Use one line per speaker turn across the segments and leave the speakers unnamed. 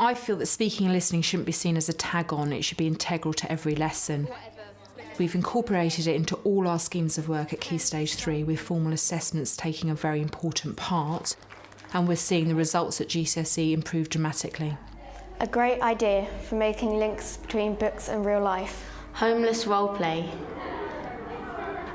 I feel that speaking and listening shouldn't be seen as a tag-on, it should be integral to every lesson. We've incorporated it into all our schemes of work at Key Stage 3, with formal assessments taking a very important part, and we're seeing the results at GCSE improve dramatically.
A great idea for making links between books and real life.
Homeless roleplay.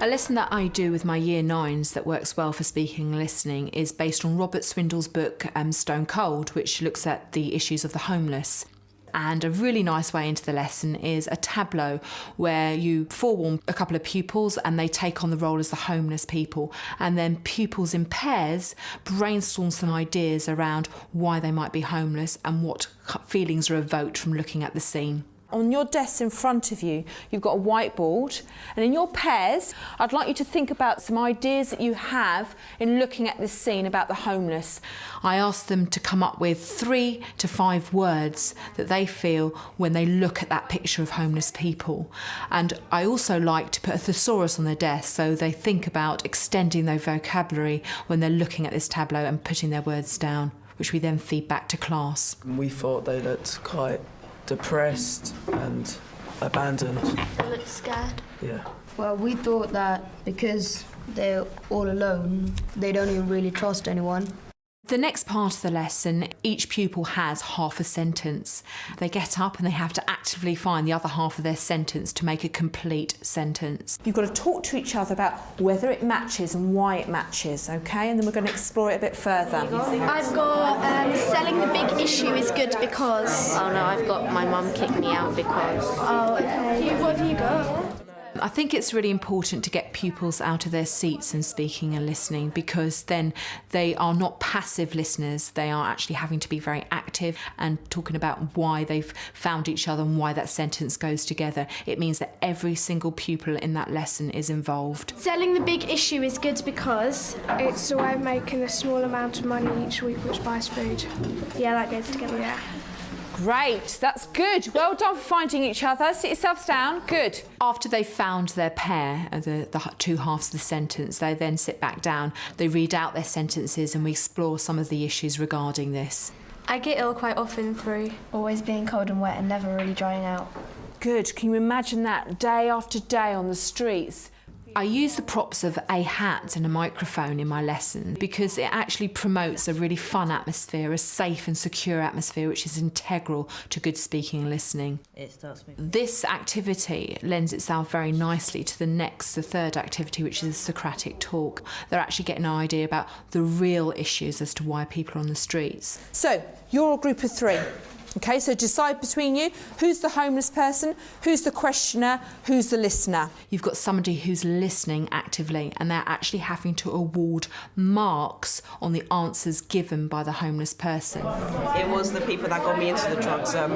A lesson that I do with my Year 9s that works well for speaking and listening is based on Robert Swindle's book Stone Cold, which looks at the issues of the homeless. And a really nice way into the lesson is a tableau where you forewarn a couple of pupils and they take on the role as the homeless people. And then pupils in pairs brainstorm some ideas around why they might be homeless and what feelings are evoked from looking at the scene. On your desk in front of you, you've got a whiteboard, and in your pairs, I'd like you to think about some ideas that you have in looking at this scene about the homeless. I asked them to come up with 3 to 5 words that they feel when they look at that picture of homeless people. And I also like to put a thesaurus on their desk so they think about extending their vocabulary when they're looking at this tableau and putting their words down, which we then feed back to class.
We thought they looked quite depressed and abandoned.
They look scared.
Yeah.
Well, we thought that because they're all alone, they don't even really trust anyone.
The next part of the lesson, each pupil has half a sentence. They get up and they have to actively find the other half of their sentence to make a complete sentence. You've got to talk to each other about whether it matches and why it matches, okay? And then we're going to explore it a bit further.
I've got selling the big issue is good because...
Oh no, I've got my mum kicked me out because...
Oh, okay. What have you got?
I think it's really important to get pupils out of their seats and speaking and listening, because then they are not passive listeners, they are actually having to be very active and talking about why they've found each other and why that sentence goes together. It means that every single pupil in that lesson is involved.
Selling the big issue is good because...
It's a way of making a small amount of money each week which buys food.
Yeah, that goes together.
Yeah.
Great, that's good. Well done for finding each other. Sit yourselves down. Good. After they've found their pair, the 2 halves of the sentence, they then sit back down, they read out their sentences and we explore some of the issues regarding this.
I get ill quite often through
Always being cold and wet and never really drying out.
Good. Can you imagine that day after day on the streets? I use the props of a hat and a microphone in my lesson because it actually promotes a really fun atmosphere, a safe and secure atmosphere, which is integral to good speaking and listening. This activity lends itself very nicely to the third activity, which is Socratic talk. They're actually getting an idea about the real issues as to why people are on the streets. So, you're a group of 3. Okay, so decide between you, who's the homeless person, who's the questioner, who's the listener. You've got somebody who's listening actively and they're actually having to award marks on the answers given by the homeless person.
It was the people that got me into the drugs. They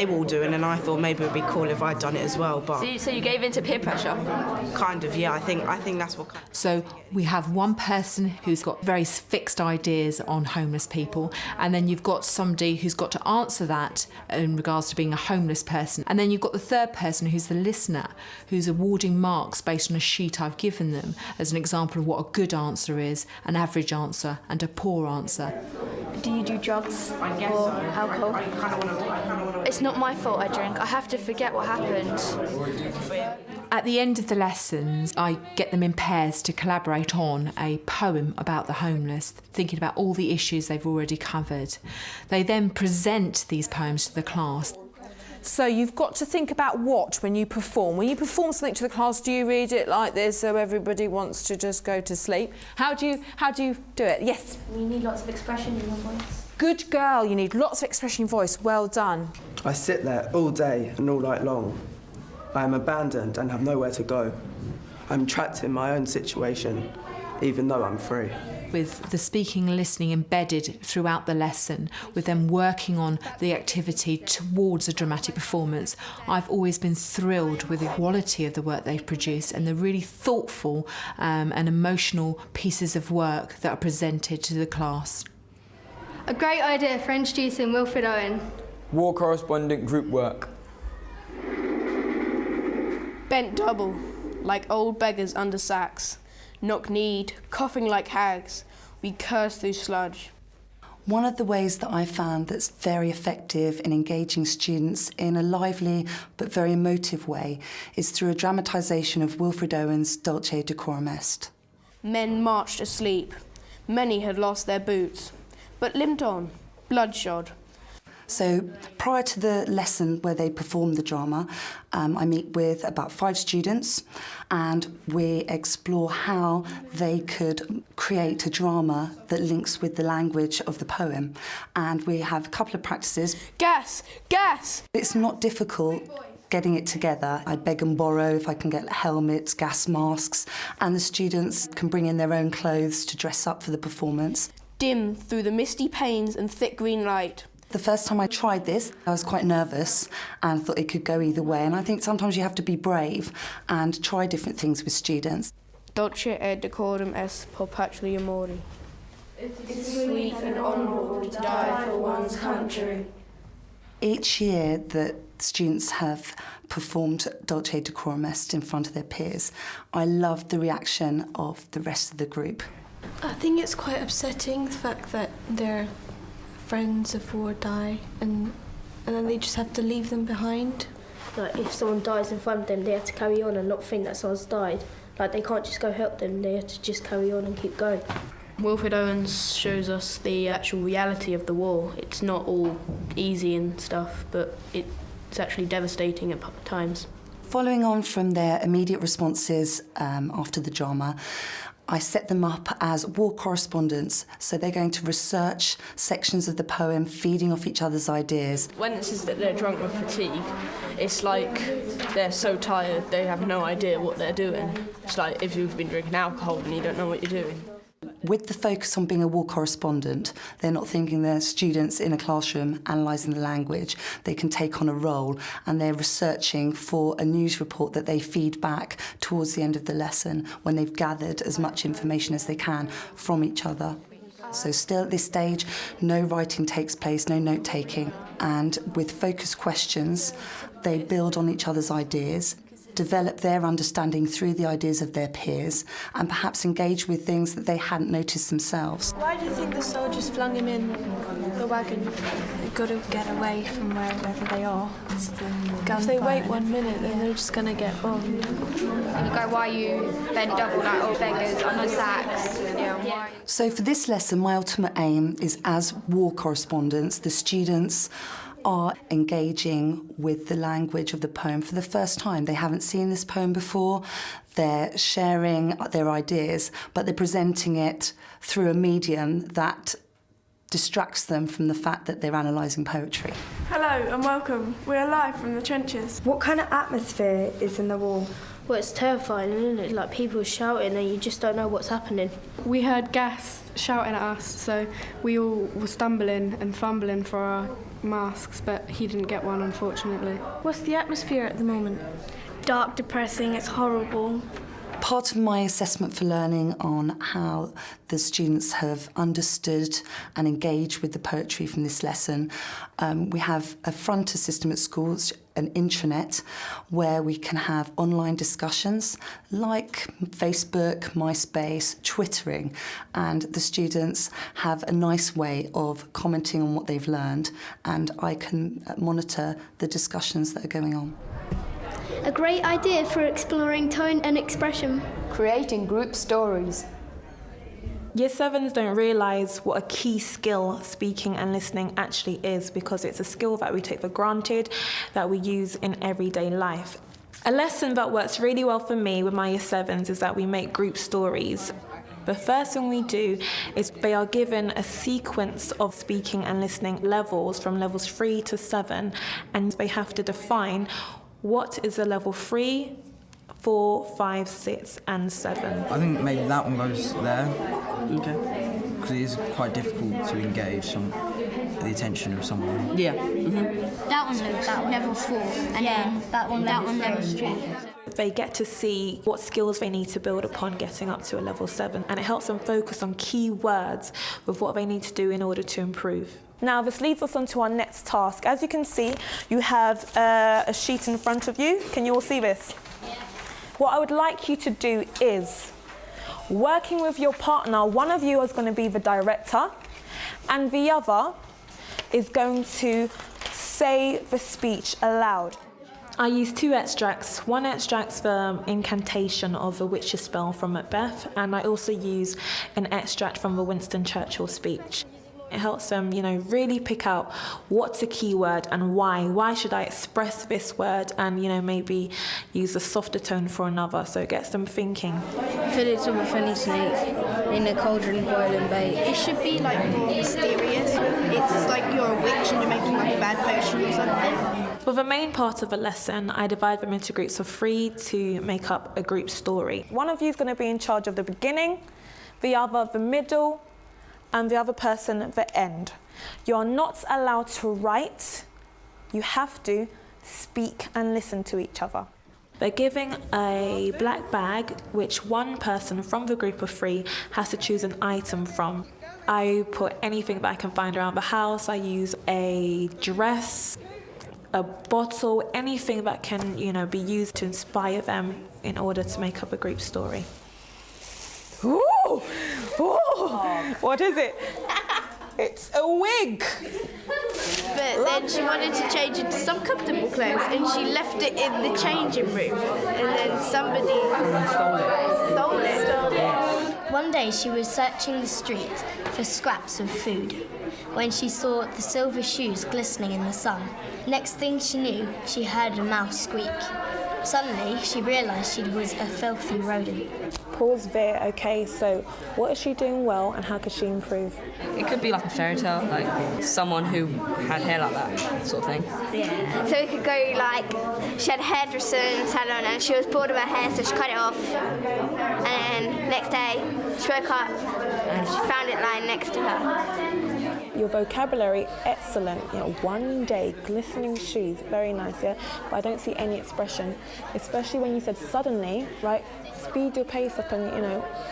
were all doing, and I thought maybe it would be cool if I'd done it as well. But
So you gave in to peer pressure?
kind of, yeah. I think that's what.
So we have one person who's got very fixed ideas on homeless people, and then you've got somebody who's got to answer that in regards to being a homeless person, and then you've got the third person who's the listener, who's awarding marks based on a sheet I've given them as an example of what a good answer is, an average answer and a poor answer.
Do you do drugs or alcohol? It's not my fault I drink. I have to forget what happened.
At the end of the lessons, I get them in pairs to collaborate on a poem about the homeless, thinking about all the issues they've already covered. They then present these poems to the class. So you've got to think about what when you perform. When you perform something to the class, do you read it like this so everybody wants to just go to sleep? How do you do it? Yes?
You need lots of expression in your voice.
Good girl, you need lots of expression in your voice. Well done.
I sit there all day and all night long. I am abandoned and have nowhere to go. I'm trapped in my own situation, even though I'm free.
With the speaking and listening embedded throughout the lesson, with them working on the activity towards a dramatic performance, I've always been thrilled with the quality of the work they've produced and the really thoughtful and emotional pieces of work that are presented to the class.
A great idea for introducing Wilfred Owen.
War correspondent group work.
Bent double, like old beggars under sacks. Knock-kneed, coughing like hags, we curse through sludge.
One of the ways that I found that's very effective in engaging students in a lively but very emotive way is through a dramatisation of Wilfred Owen's Dulce Decorum Est.
Men marched asleep. Many had lost their boots, but limped on, bloodshod.
So prior to the lesson where they perform the drama, I meet with about 5 students and we explore how they could create a drama that links with the language of the poem. And we have a couple of practices.
Gas! Gas!
It's not difficult getting it together. I beg and borrow if I can get helmets, gas masks, and the students can bring in their own clothes to dress up for the performance.
Dim through the misty panes and thick green light.
The first time I tried this, I was quite nervous and thought it could go either way. And I think sometimes you have to be brave and try different things with students.
Dulce et decorum est perpetually amori. It's sweet and honourable to die for one's country.
Each year that students have performed Dulce Decorum Est in front of their peers, I loved the reaction of the rest of the group.
I think it's quite upsetting, the fact that their friends of war die and then they just have to leave them behind.
Like, if someone dies in front of them, they have to carry on and not think that someone's died. Like, they can't just go help them, they have to just carry on and keep going.
Wilfred Owen shows us the actual reality of the war. It's not all easy and stuff, but it's actually devastating at times.
Following on from their immediate responses after the drama, I set them up as war correspondents, so they're going to research sections of the poem, feeding off each other's ideas.
When it says that they're drunk with fatigue, it's like they're so tired they have no idea what they're doing. It's like if you've been drinking alcohol and you don't know what you're doing.
With the focus on being a war correspondent, they're not thinking they're students in a classroom analysing the language. They can take on a role and they're researching for a news report that they feed back towards the end of the lesson when they've gathered as much information as they can from each other. So still at this stage, no writing takes place, no note-taking. And with focused questions, they build on each other's ideas, develop their understanding through the ideas of their peers, and perhaps engage with things that they hadn't noticed themselves.
Why do you think the soldiers flung him in the wagon? They've got to get away from wherever they are. If they wait 1 minute, then they're just going to get bombed.
And you go, why are you bent double like old beggars under sacks? Yeah.
So for this lesson, my ultimate aim is, as war correspondents, the students are engaging with the language of the poem for the first time. They haven't seen this poem before. They're sharing their ideas, but they're presenting it through a medium that distracts them from the fact that they're analysing poetry.
Hello and welcome. We're live from the trenches.
What kind of atmosphere is in the war?
Well, it's terrifying, isn't it? Like, people shouting and you just don't know what's happening.
We heard Gas shouting at us, so we all were stumbling and fumbling for our masks, but he didn't get one, unfortunately. What's the atmosphere at the moment?
Dark, depressing, it's horrible.
Part of my assessment for learning on how the students have understood and engaged with the poetry from this lesson, we have a fronter system at schools, an intranet, where we can have online discussions like Facebook, MySpace, Twittering, and the students have a nice way of commenting on what they've learned, and I can monitor the discussions that are going on.
A great idea for exploring tone and expression.
Creating group stories.
Year 7s don't realise what a key skill speaking and listening actually is, because it's a skill that we take for granted, that we use in everyday life. A lesson that works really well for me with my Year 7s is that we make group stories. The first thing we do is they are given a sequence of speaking and listening levels from levels 3 to 7, and they have to define what is a level 3, 4, 5, 6 and 7.
I think maybe that one goes there. Okay. Because it is quite difficult to engage the attention of someone.
Yeah.
That one level 4, and then that one level 3.
They get to see what skills they need to build upon getting up to a level 7, and it helps them focus on key words with what they need to do in order to improve. Now, this leads us on to our next task. As you can see, you have a sheet in front of you. Can you all see this? Yeah. What I would like you to do is, working with your partner, one of you is going to be the director, And the other is going to say the speech aloud. I use 2 extracts. One extract's the incantation of the witch's spell from Macbeth, and I also use an extract from the Winston Churchill speech. It helps them, really pick out what's a key word and why. Why should I express this word and, maybe use a softer tone for another. So it gets them thinking.
Phillips of a funny snake in a cauldron boiling bait.
It should be more mysterious. It's like you're a witch and you're making a bad potion or something.
For the main part of the lesson, I divide them into groups of 3 to make up a group story. One of you is going to be in charge of the beginning, the other the middle, and the other person at the end. You're not allowed to write. You have to speak and listen to each other. They're giving a black bag, which one person from the group of 3 has to choose an item from. I put anything that I can find around the house. I use a dress, a bottle, anything that can, be used to inspire them in order to make up a group story. Ooh! Ooh! What is it? It's a wig!
But then she wanted to change into some comfortable clothes and she left it in the changing room. And then somebody stole it.
One day she was searching the street for scraps of food when she saw the silver shoes glistening in the sun. Next thing she knew, she heard a mouse squeak. Suddenly, she realised she was a filthy rodent.
Pause there. Okay, so what is she doing well and how could she improve?
It could be like a fairy tale, like someone who had hair like that, sort of thing.
Yeah. So it could go like, she had a hairdresser in the salon and she was bored of her hair, so she cut it off. And then next day, she woke up and she found it lying next to her.
Your vocabulary, excellent. One day, glistening shoes, very nice, yeah? But I don't see any expression, especially when you said suddenly, right? Speed your pace up and,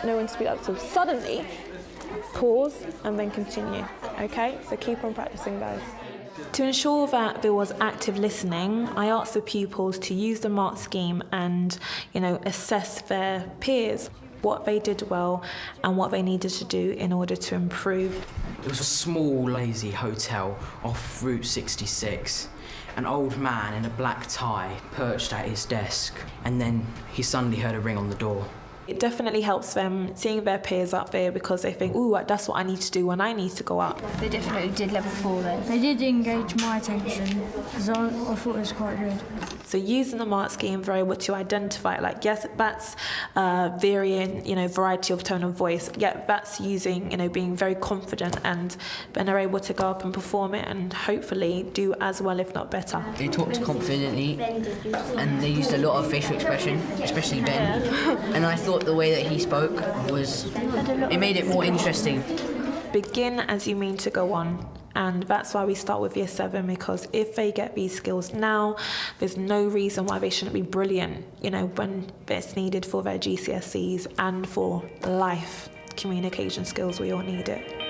know when to speed up. So suddenly, pause and then continue, okay? So keep on practicing, guys. To ensure that there was active listening, I asked the pupils to use the mark scheme and, assess their peers, what they did well and what they needed to do in order to improve.
It was a small, lazy hotel off Route 66. An old man in a black tie perched at his desk, and then he suddenly heard a ring on the door.
It definitely helps them seeing their peers up there because they think, ooh, that's what I need to do when I need to go up.
They definitely did level 4 then. They did engage my attention because I thought it was quite good.
So using the mark scheme, they're able to identify, yes, that's varying, variety of tone of voice. Yeah, that's using, being very confident, and then they're able to go up and perform it and hopefully do as well, if not better.
They talked confidently and they used a lot of facial expression, especially Ben. And I thought the way that he spoke it made it more interesting.
Begin as you mean to go on. And that's why we start with Year 7, because if they get these skills now, there's no reason why they shouldn't be brilliant, when it's needed for their GCSEs and for life communication skills. We all need it.